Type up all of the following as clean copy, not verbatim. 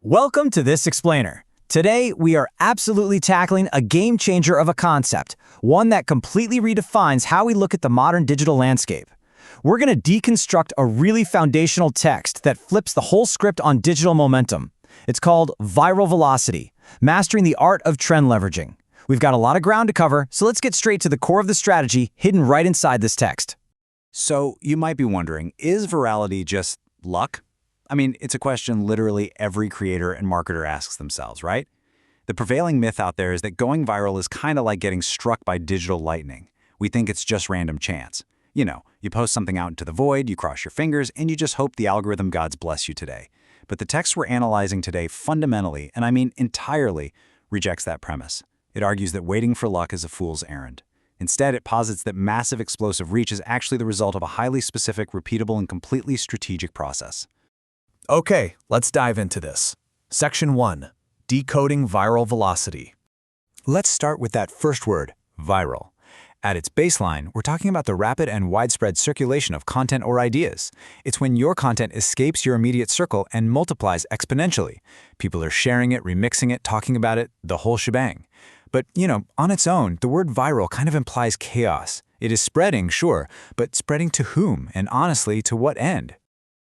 Welcome to This Explainer. Today, we are absolutely tackling a game changer of a concept, one that completely redefines how we look at the modern digital landscape. We're going to deconstruct a really foundational text that flips the whole script on digital momentum. It's called Viral Velocity, Mastering the Art of Trend Leveraging. We've got a lot of ground to cover, so let's get straight to the core of the strategy hidden right inside this text. So you might be wondering, is virality just luck? I mean, it's a question literally every creator and marketer asks themselves, right? The prevailing myth out there is that going viral is kind of like getting struck by digital lightning. We think it's just random chance. You know, you post something out into the void, you cross your fingers, and you just hope the algorithm gods bless you today. But the text we're analyzing today fundamentally, and I mean entirely, rejects that premise. It argues that waiting for luck is a fool's errand. Instead, it posits that massive explosive reach is actually the result of a highly specific, repeatable, and completely strategic process. Okay, let's dive into this. Section 1. Decoding viral velocity. Let's start with that first word, viral. At its baseline, we're talking about the rapid and widespread circulation of content or ideas. It's when your content escapes your immediate circle and multiplies exponentially. People are sharing it, remixing it, talking about it, the whole shebang. But, on its own, the word viral kind of implies chaos. It is spreading, sure, but spreading to whom, and honestly, to what end?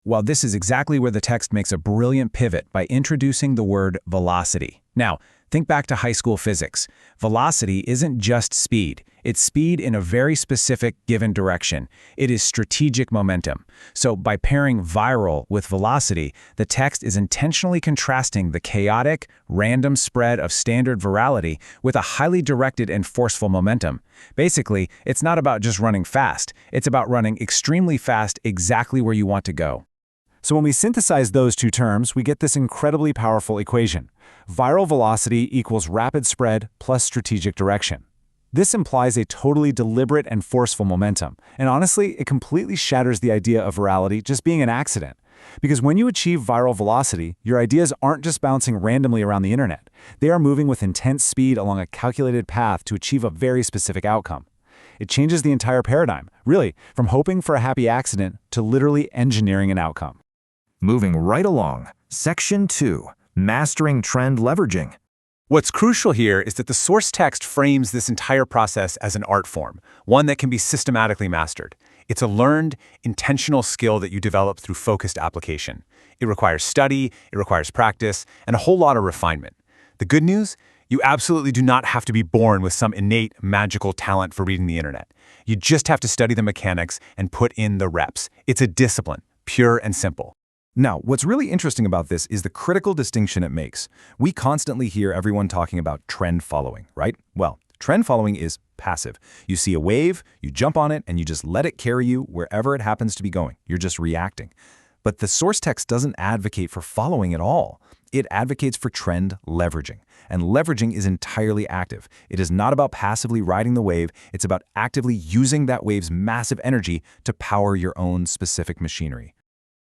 Well, this is exactly where the text makes a brilliant pivot by introducing the word velocity. Now, think back to high school physics. Velocity isn't just speed. It's speed in a very specific given direction. It is strategic momentum. So by pairing viral with velocity, the text is intentionally contrasting the chaotic, random spread of standard virality with a highly directed and forceful momentum. Basically, it's not about just running fast. It's about running extremely fast exactly where you want to go. So when we synthesize those two terms, we get this incredibly powerful equation. Viral velocity equals rapid spread plus strategic direction. This implies a totally deliberate and forceful momentum. And honestly, it completely shatters the idea of virality just being an accident. Because when you achieve viral velocity, your ideas aren't just bouncing randomly around the internet. They are moving with intense speed along a calculated path to achieve a very specific outcome. It changes the entire paradigm, really, from hoping for a happy accident to literally engineering an outcome. Moving right along, Section 2, Mastering Trend Leveraging. What's crucial here is that the source text frames this entire process as an art form, one that can be systematically mastered. It's a learned, intentional skill that you develop through focused application. It requires study, it requires practice, and a whole lot of refinement. The good news? You absolutely do not have to be born with some innate, magical talent for reading the internet. You just have to study the mechanics and put in the reps. It's a discipline, pure and simple. Now, what's really interesting about this is the critical distinction it makes. We constantly hear everyone talking about trend following, right? Well, trend following is passive. You see a wave, you jump on it, and you just let it carry you wherever it happens to be going. You're just reacting. But the source text doesn't advocate for following at all. It advocates for trend leveraging. And leveraging is entirely active. It is not about passively riding the wave. It's about actively using that wave's massive energy to power your own specific machinery.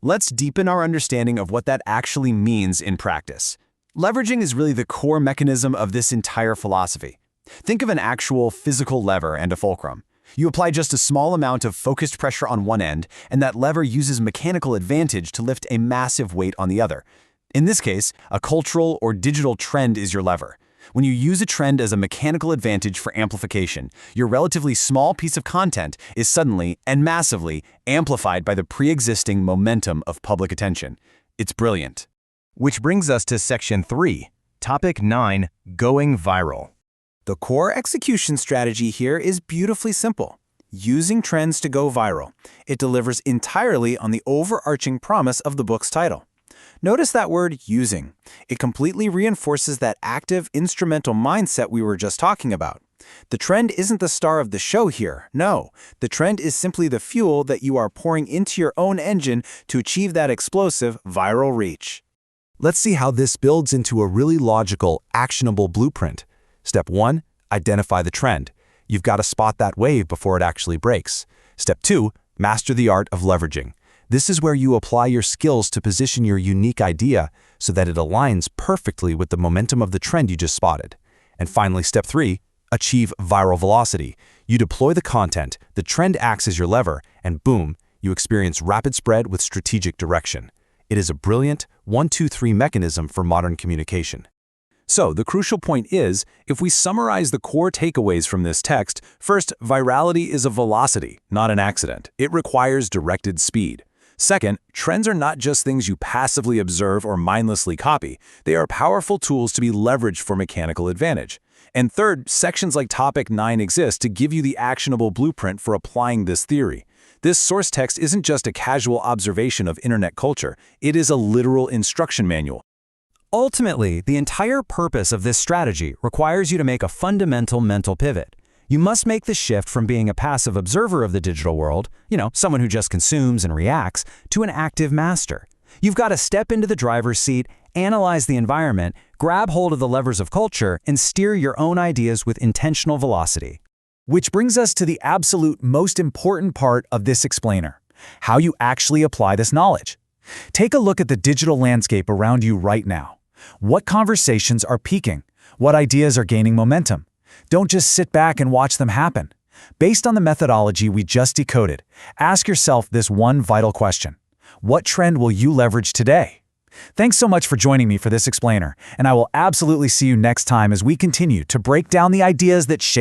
Let's deepen our understanding of what that actually means in practice. Leveraging is really the core mechanism of this entire philosophy. Think of an actual physical lever and a fulcrum. You apply just a small amount of focused pressure on one end, and that lever uses mechanical advantage to lift a massive weight on the other. In this case, a cultural or digital trend is your lever. When you use a trend as a mechanical advantage for amplification, your relatively small piece of content is suddenly and massively amplified by the pre-existing momentum of public attention. It's brilliant. Which brings us to Section 3, Topic 9, Going Viral. The core execution strategy here is beautifully simple. Using trends to go viral. It delivers entirely on the overarching promise of the book's title. Notice that word using. It completely reinforces that active, instrumental mindset we were just talking about. The trend isn't the star of the show here. No, the trend is simply the fuel that you are pouring into your own engine to achieve that explosive viral reach. Let's see how this builds into a really logical, actionable blueprint. Step 1, identify the trend. You've got to spot that wave before it actually breaks. Step 2, master the art of leveraging. This is where you apply your skills to position your unique idea so that it aligns perfectly with the momentum of the trend you just spotted. And finally, step 3, achieve viral velocity. You deploy the content, the trend acts as your lever, and boom, you experience rapid spread with strategic direction. It is a brilliant 1-2-3 mechanism for modern communication. So, the crucial point is, if we summarize the core takeaways from this text, first, virality is a velocity, not an accident. It requires directed speed. Second, trends are not just things you passively observe or mindlessly copy. They are powerful tools to be leveraged for mechanical advantage. And third, sections like Topic 9 exist to give you the actionable blueprint for applying this theory. This source text isn't just a casual observation of internet culture. It is a literal instruction manual. Ultimately, the entire purpose of this strategy requires you to make a fundamental mental pivot. You must make the shift from being a passive observer of the digital world, someone who just consumes and reacts, to an active master. You've got to step into the driver's seat, analyze the environment, grab hold of the levers of culture, and steer your own ideas with intentional velocity. Which brings us to the absolute most important part of this explainer: how you actually apply this knowledge. Take a look at the digital landscape around you right now. What conversations are peaking? What ideas are gaining momentum? Don't just sit back and watch them happen. Based on the methodology we just decoded, ask yourself this one vital question: what trend will you leverage today? Thanks so much for joining me for this explainer, and I will absolutely see you next time as we continue to break down the ideas that shape